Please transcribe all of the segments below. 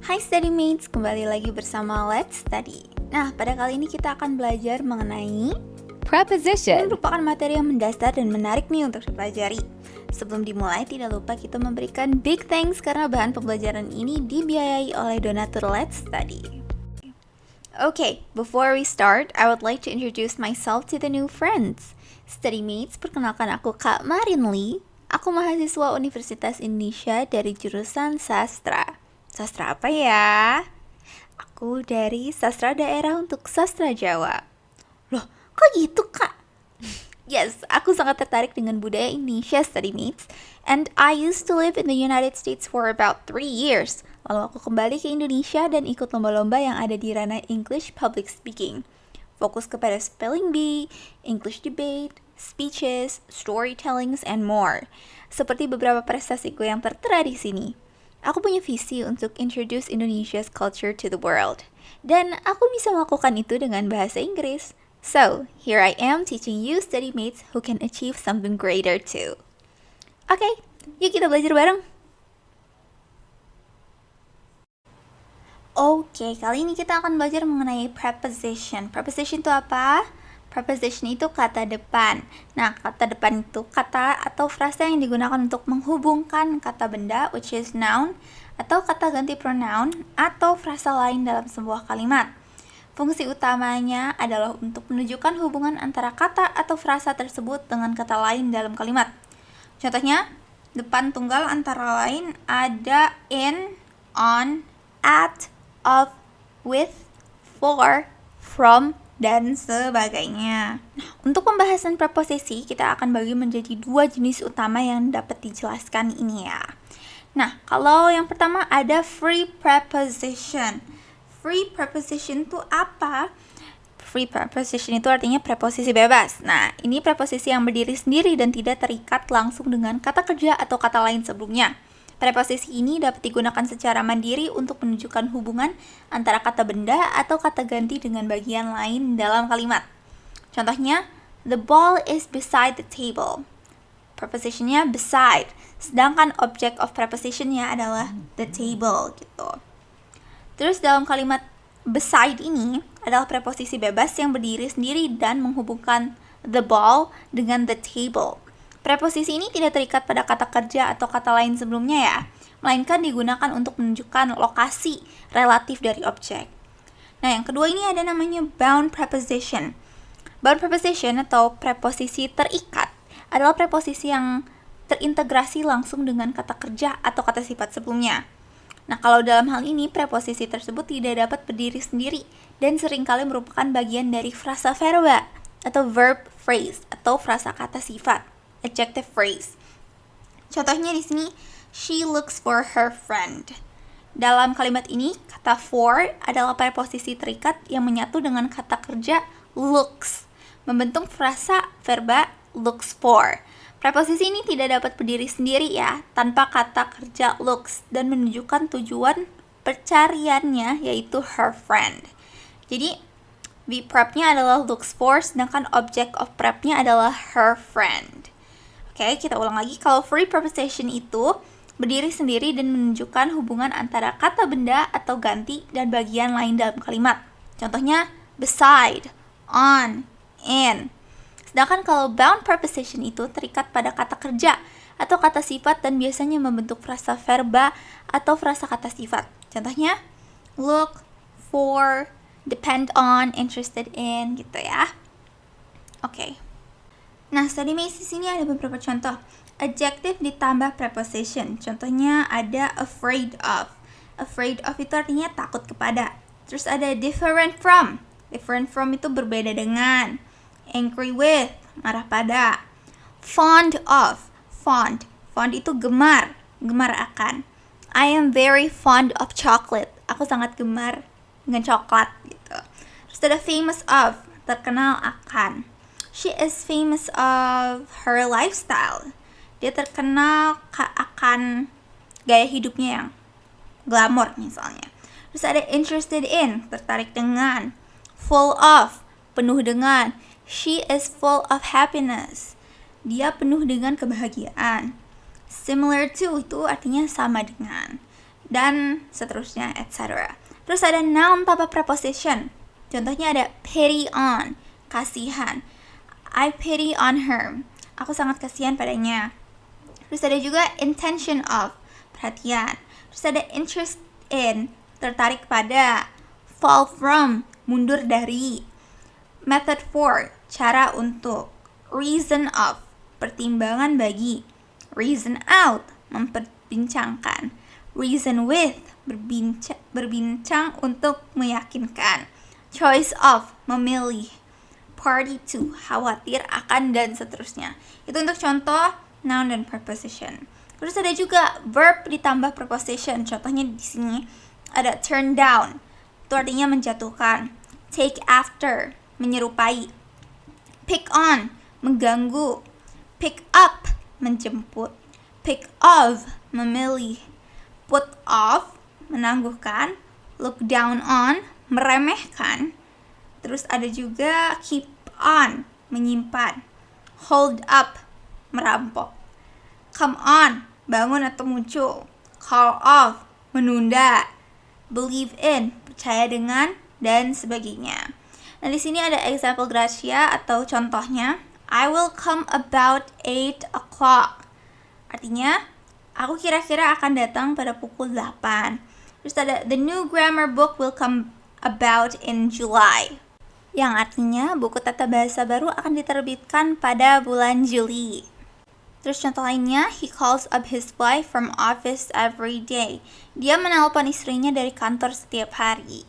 Hai Study Mates, kembali lagi bersama Let's Study. Nah, pada kali ini kita akan belajar mengenai Ini Preposition. merupakan materi yang mendasar dan menarik nih untuk dipelajari. Sebelum dimulai, tidak lupa kita memberikan big thanks karena bahan pembelajaran ini dibiayai oleh donatur Let's Study. Okay, before we start, I would like to introduce myself to the new friends. Study Mates, perkenalkan aku Kak Marin Lee. Aku mahasiswa Universitas Indonesia dari jurusan Sastra. Sastra apa ya? Aku dari Sastra Daerah untuk Sastra Jawa. Loh, kok gitu Kak? Yes, aku sangat tertarik dengan budaya Indonesia, Study Mates. And I used to live in the United States for about 3 years. Lalu aku kembali ke Indonesia dan ikut lomba-lomba yang ada di ranah English Public Speaking. Fokus kepada spelling bee, English debate, speeches, storytellings, and more. Seperti beberapa prestasiku yang tertera di sini. Aku punya visi untuk introduce Indonesia's culture to the world. Dan aku bisa melakukan itu dengan bahasa Inggris. So, here I am teaching you study mates who can achieve something greater too. Oke, yuk kita belajar bareng. Oke, kali ini kita akan belajar mengenai preposition. Preposition itu apa? Preposition itu kata depan. Nah, kata depan itu kata atau frasa yang digunakan untuk menghubungkan kata benda, which is noun, atau kata ganti pronoun, atau frasa lain dalam sebuah kalimat. Fungsi utamanya adalah untuk menunjukkan hubungan antara kata atau frasa tersebut dengan kata lain dalam kalimat. Contohnya, depan tunggal antara lain ada in, on, at, of, with, for, from, dan sebagainya. Nah, untuk pembahasan preposisi, kita akan bagi menjadi 2 jenis utama yang dapat dijelaskan ini ya. Nah, kalau yang pertama ada free preposition. Free preposition itu apa? Free preposition itu artinya preposisi bebas. Nah, ini preposisi yang berdiri sendiri dan tidak terikat langsung dengan kata kerja atau kata lain sebelumnya. Preposisi ini dapat digunakan secara mandiri untuk menunjukkan hubungan antara kata benda atau kata ganti dengan bagian lain dalam kalimat. Contohnya, the ball is beside the table. Prepositionnya beside, sedangkan object of prepositionnya adalah the table gitu. Terus dalam kalimat beside ini adalah preposisi bebas yang berdiri sendiri dan menghubungkan the ball dengan the table. Preposisi ini tidak terikat pada kata kerja atau kata lain sebelumnya ya, melainkan digunakan untuk menunjukkan lokasi relatif dari objek. Nah, yang kedua ini ada namanya bound preposition. Bound preposition atau preposisi terikat adalah preposisi yang terintegrasi langsung dengan kata kerja atau kata sifat sebelumnya. Nah, kalau dalam hal ini, preposisi tersebut tidak dapat berdiri sendiri dan seringkali merupakan bagian dari frasa verba atau verb phrase atau frasa kata sifat, adjective phrase. Contohnya di sini, she looks for her friend. Dalam kalimat ini, kata for adalah preposisi terikat yang menyatu dengan kata kerja looks, membentuk frasa verba looks for. Preposisi ini tidak dapat berdiri sendiri ya, tanpa kata kerja looks dan menunjukkan tujuan pencariannya yaitu her friend. Jadi, the prep-nya adalah looks for, sedangkan object of prep-nya adalah her friend. Oke, kita ulang lagi. Kalau free preposition itu berdiri sendiri dan menunjukkan hubungan antara kata benda atau ganti dan bagian lain dalam kalimat. Contohnya, beside, on, in. Sedangkan kalau bound preposition itu terikat pada kata kerja atau kata sifat dan biasanya membentuk frasa verba atau frasa kata sifat. Contohnya, look, for, depend on, interested in, gitu ya. Oke. Nah, study mates di sini ada beberapa contoh. Adjective ditambah preposition. Contohnya ada afraid of. Afraid of itu artinya takut kepada. Terus ada different from. Different from itu berbeda dengan. Angry with, marah pada. Fond of, fond itu gemar, gemar akan. I am very fond of chocolate. Aku sangat gemar dengan coklat gitu. Terus ada famous of, terkenal akan. She is famous of her lifestyle. Dia terkenal akan gaya hidupnya yang glamor misalnya. Terus ada interested in, tertarik dengan. Full of, penuh dengan. She is full of happiness. Dia penuh dengan kebahagiaan. Similar to itu artinya sama dengan. dan seterusnya, etc. Terus ada noun tanpa preposition. Contohnya ada pity on, kasihan. I pity on her. Aku sangat kasihan padanya. Terus ada juga intention of, perhatian. Terus ada interest in, tertarik pada. Fall from, mundur dari. Method for, cara untuk. Reason of, pertimbangan bagi. Reason out, memperbincangkan. Reason with, berbincang untuk meyakinkan. Choice of, memilih. Party to, khawatir akan, dan seterusnya. Itu untuk contoh noun dan preposition. Terus ada juga verb ditambah preposition. Contohnya di sini ada turn down, itu artinya menjatuhkan. Take after, menyerupai. Pick on, mengganggu. Pick up, menjemput. Pick of, memilih. Put off, menangguhkan. Look down on, meremehkan. Terus ada juga keep on, menyimpan. Hold up, merampok. Come on, bangun atau muncul. Call off, menunda. Believe in, percaya dengan, dan sebagainya. Nah, di sini ada example Gracia atau contohnya. I will come about 8 o'clock. Artinya, aku kira-kira akan datang pada pukul 8. Terus ada the new grammar book will come about in July. Yang artinya buku tata bahasa baru akan diterbitkan pada bulan Juli. Terus contoh lainnya, he calls up his wife from office every day. Dia menelpon istrinya dari kantor setiap hari.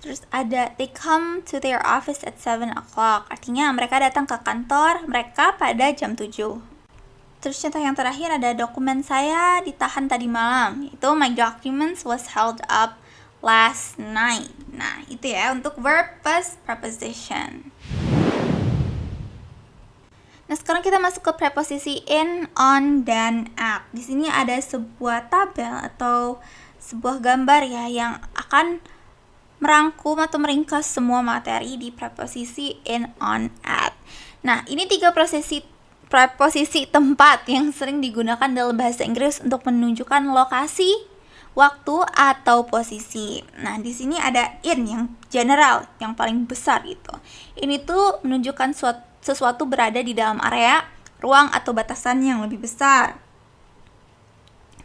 Terus ada they come to their office at 7 o'clock. Artinya mereka datang ke kantor mereka pada jam 7. Terus contoh yang terakhir ada dokumen saya ditahan tadi malam. Itu my documents was held up last night. Nah, itu ya untuk verb plus preposition. Nah, sekarang kita masuk ke preposisi in, on, dan at. Di sini ada sebuah tabel atau sebuah gambar ya yang akan merangkum atau meringkas semua materi di preposisi in, on, at. Nah, ini 3 preposisi tempat yang sering digunakan dalam bahasa Inggris untuk menunjukkan lokasi, waktu, atau posisi. Nah, di sini ada in yang general, yang paling besar itu. Ini tuh menunjukkan sesuatu berada di dalam area, ruang, atau batasan yang lebih besar.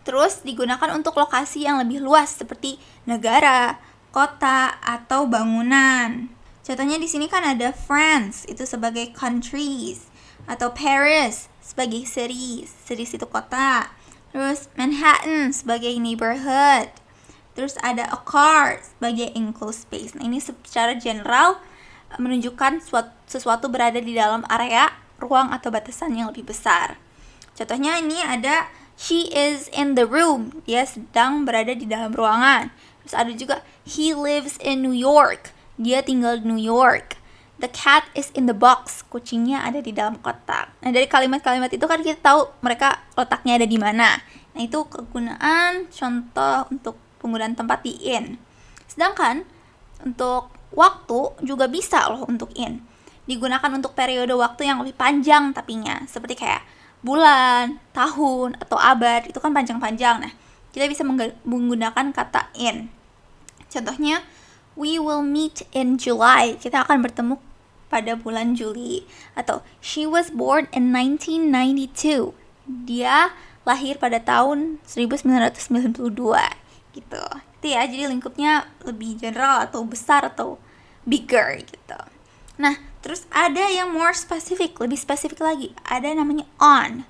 Terus digunakan untuk lokasi yang lebih luas seperti negara, kota, atau bangunan. Contohnya di sini kan ada France itu sebagai countries, atau Paris sebagai cities itu kota. Terus Manhattan sebagai neighborhood. Terus ada a car sebagai enclosed space. Nah, ini secara general menunjukkan sesuatu berada di dalam area, ruang, atau batasan yang lebih besar. Contohnya ini ada she is in the room. Dia sedang berada di dalam ruangan. Terus ada juga he lives in New York. Dia tinggal di New York. The cat is in the box. Kucingnya ada di dalam kotak. Nah, dari kalimat-kalimat itu kan kita tahu mereka letaknya ada di mana. Nah, itu kegunaan contoh untuk penggunaan tempat di in. Sedangkan untuk waktu juga bisa loh untuk in. Digunakan untuk periode waktu yang lebih panjang tapinya. Seperti kayak bulan, tahun, atau abad. Itu kan panjang-panjang. Nah, kita bisa menggunakan kata in. Contohnya, we will meet in July. Kita akan bertemu pada bulan Juli. Atau she was born in 1992. Dia lahir pada tahun 1992 gitu. Itu ya, jadi lingkupnya lebih general atau besar atau bigger gitu. Nah, terus ada yang more specific, lebih spesifik lagi. Ada namanya on,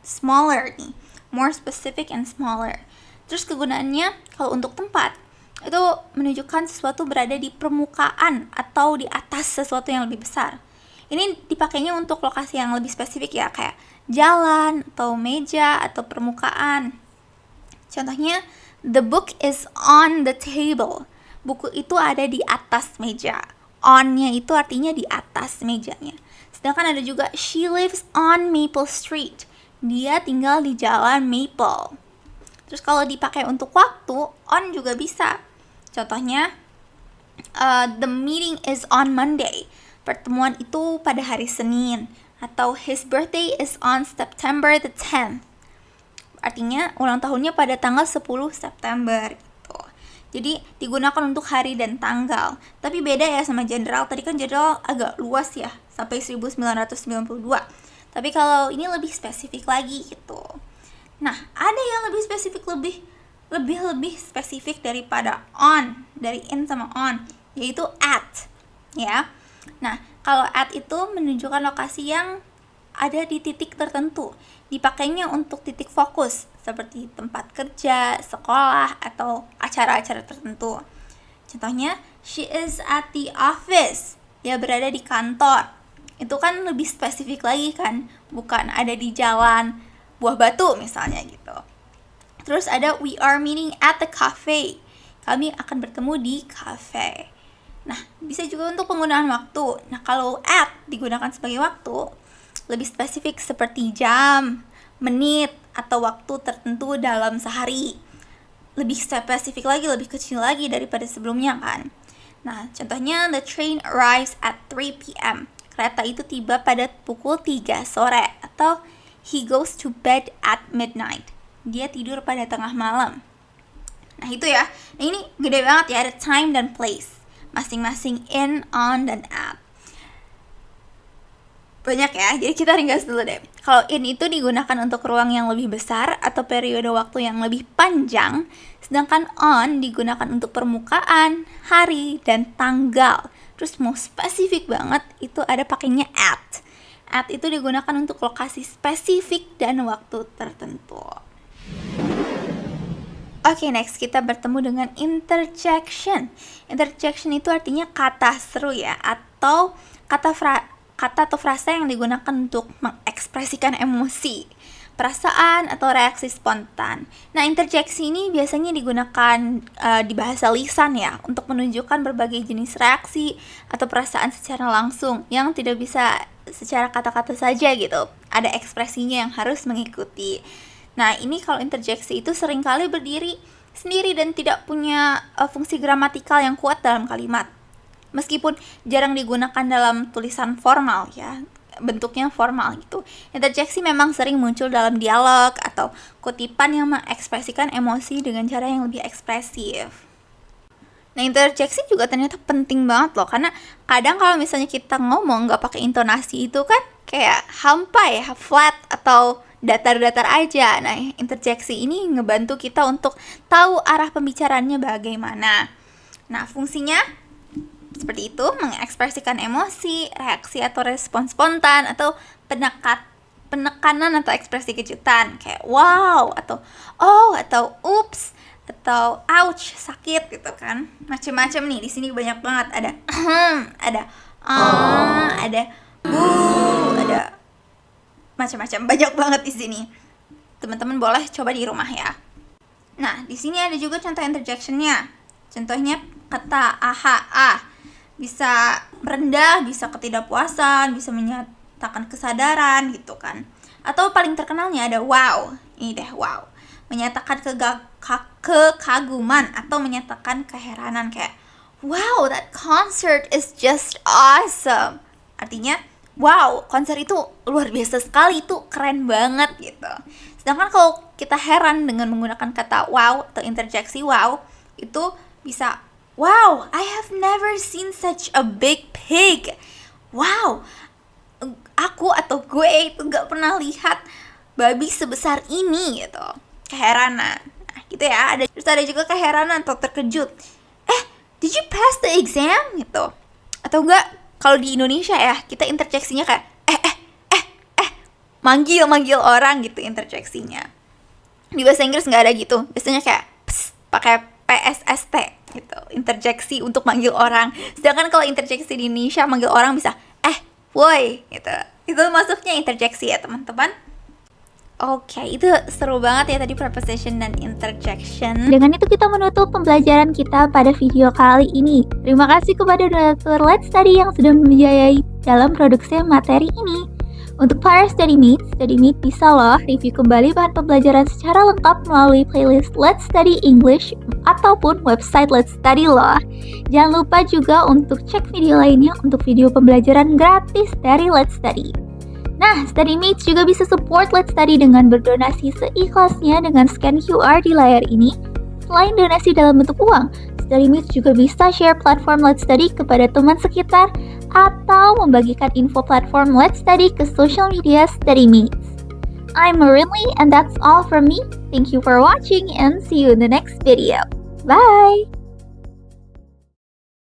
smaller nih. More specific and smaller. Terus kegunaannya kalau untuk tempat itu menunjukkan sesuatu berada di permukaan atau di atas sesuatu yang lebih besar. Ini dipakainya untuk lokasi yang lebih spesifik ya, kayak jalan atau meja atau permukaan. Contohnya, the book is on the table. Buku itu ada di atas meja. On-nya itu artinya di atas mejanya. Sedangkan ada juga she lives on Maple Street. Dia tinggal di jalan Maple. Terus kalau dipakai untuk waktu, on juga bisa. Contohnya, the meeting is on Monday. Pertemuan itu pada hari Senin. Atau his birthday is on September the 10th. artinya ulang tahunnya pada tanggal 10 September gitu. Jadi digunakan untuk hari dan tanggal. Tapi beda ya sama general. Tadi kan general agak luas ya, sampai 1992. Tapi kalau ini lebih spesifik lagi gitu. Nah, ada yang lebih spesifik, lebih spesifik daripada on, dari in sama on, yaitu at, ya. Nah, kalau at itu menunjukkan lokasi yang ada di titik tertentu. Dipakainya untuk titik fokus, seperti tempat kerja, sekolah, atau acara-acara tertentu. Contohnya, she is at the office. Dia berada di kantor. Itu kan lebih spesifik lagi kan, bukan ada di jalan Buah Batu misalnya gitu. Terus ada we are meeting at the cafe. Kami akan bertemu di cafe. Nah, bisa juga untuk penggunaan waktu. Nah, kalau at digunakan sebagai waktu, lebih spesifik seperti jam, menit, atau waktu tertentu dalam sehari. Lebih spesifik lagi, lebih kecil lagi daripada sebelumnya kan. Nah, contohnya the train arrives at 3 p.m. Kereta itu tiba pada pukul 3 sore. Atau he goes to bed at midnight. Dia tidur pada tengah malam. Nah, itu ya. Nah, ini gede banget ya, ada time dan place. Masing-masing in, on, dan at. Banyak ya, jadi kita ringkas dulu deh. Kalau in itu digunakan untuk ruang yang lebih besar atau periode waktu yang lebih panjang, sedangkan on digunakan untuk permukaan, hari, dan tanggal. Terus mau spesifik banget, itu ada pakainya at. At itu digunakan untuk lokasi spesifik dan waktu tertentu. Oke, next kita bertemu dengan interjection. Interjection itu artinya kata seru ya, atau kata atau frasa yang digunakan untuk mengekspresikan emosi, perasaan, atau reaksi spontan. Nah, interjeksi ini biasanya digunakan di bahasa lisan ya, untuk menunjukkan berbagai jenis reaksi atau perasaan secara langsung yang tidak bisa secara kata-kata saja gitu. Ada ekspresinya yang harus mengikuti. Nah, ini kalau interjeksi itu seringkali berdiri sendiri dan tidak punya fungsi gramatikal yang kuat dalam kalimat. Meskipun jarang digunakan dalam tulisan formal ya, bentuknya formal gitu. Interjeksi memang sering muncul dalam dialog atau kutipan yang mengekspresikan emosi dengan cara yang lebih ekspresif. Nah, interjeksi juga ternyata penting banget loh, karena kadang kalau misalnya kita ngomong nggak pakai intonasi itu kan kayak hampa ya, flat atau datar-datar aja. Nah, interjeksi ini ngebantu kita untuk tahu arah pembicaraannya bagaimana. Nah, fungsinya seperti itu, mengekspresikan emosi, reaksi atau respon spontan, atau penekanan atau ekspresi kejutan kayak wow, atau oh, atau ups, atau ouch, sakit gitu kan. Macam-macam nih, di sini banyak banget. Ada ada ada ada macam-macam, banyak banget di sini. Teman-teman boleh coba di rumah ya. Nah, di sini ada juga contoh interjectionnya. Contohnya kata aha, bisa merendah, bisa ketidakpuasan, bisa menyatakan kesadaran gitu kan. Atau paling terkenalnya ada wow. Ini deh, wow. Menyatakan kekaguman atau menyatakan keheranan kayak wow, that concert is just awesome. Artinya wow, konser itu luar biasa sekali, itu keren banget gitu. Sedangkan kalau kita heran dengan menggunakan kata wow atau interjeksi wow, itu bisa wow, I have never seen such a big pig. Wow, aku atau gue itu gak pernah lihat babi sebesar ini gitu. Keheranan. Nah, gitu ya. Terus ada juga keheranan atau terkejut. Did you pass the exam? Gitu. Atau enggak, kalau di Indonesia ya, kita interjeksinya kayak manggil orang gitu interjeksinya. Di bahasa Inggris nggak ada gitu. Biasanya kayak pakai PSST gitu, interjeksi untuk manggil orang. Sedangkan kalau interjeksi di Indonesia manggil orang bisa woi gitu. Itu masuknya interjeksi ya teman-teman. Oke, itu seru banget ya tadi preposition dan interjection. Dengan itu kita menutup pembelajaran kita pada video kali ini. Terima kasih kepada donatur Let's Study yang sudah membiayai dalam produksi materi ini. Untuk para StudyMate bisa loh review kembali bahan pembelajaran secara lengkap melalui playlist Let's Study English ataupun website Let's Study loh. Jangan lupa juga untuk cek video lainnya untuk video pembelajaran gratis dari Let's Study. Nah, StudyMates juga bisa support Let's Study dengan berdonasi seikhlasnya dengan scan QR di layar ini. Selain donasi dalam bentuk uang, StudyMates juga bisa share platform Let's Study kepada teman sekitar atau membagikan info platform Let's Study ke social media StudyMates. I'm Marinley and that's all from me. Thank you for watching and see you in the next video. Bye!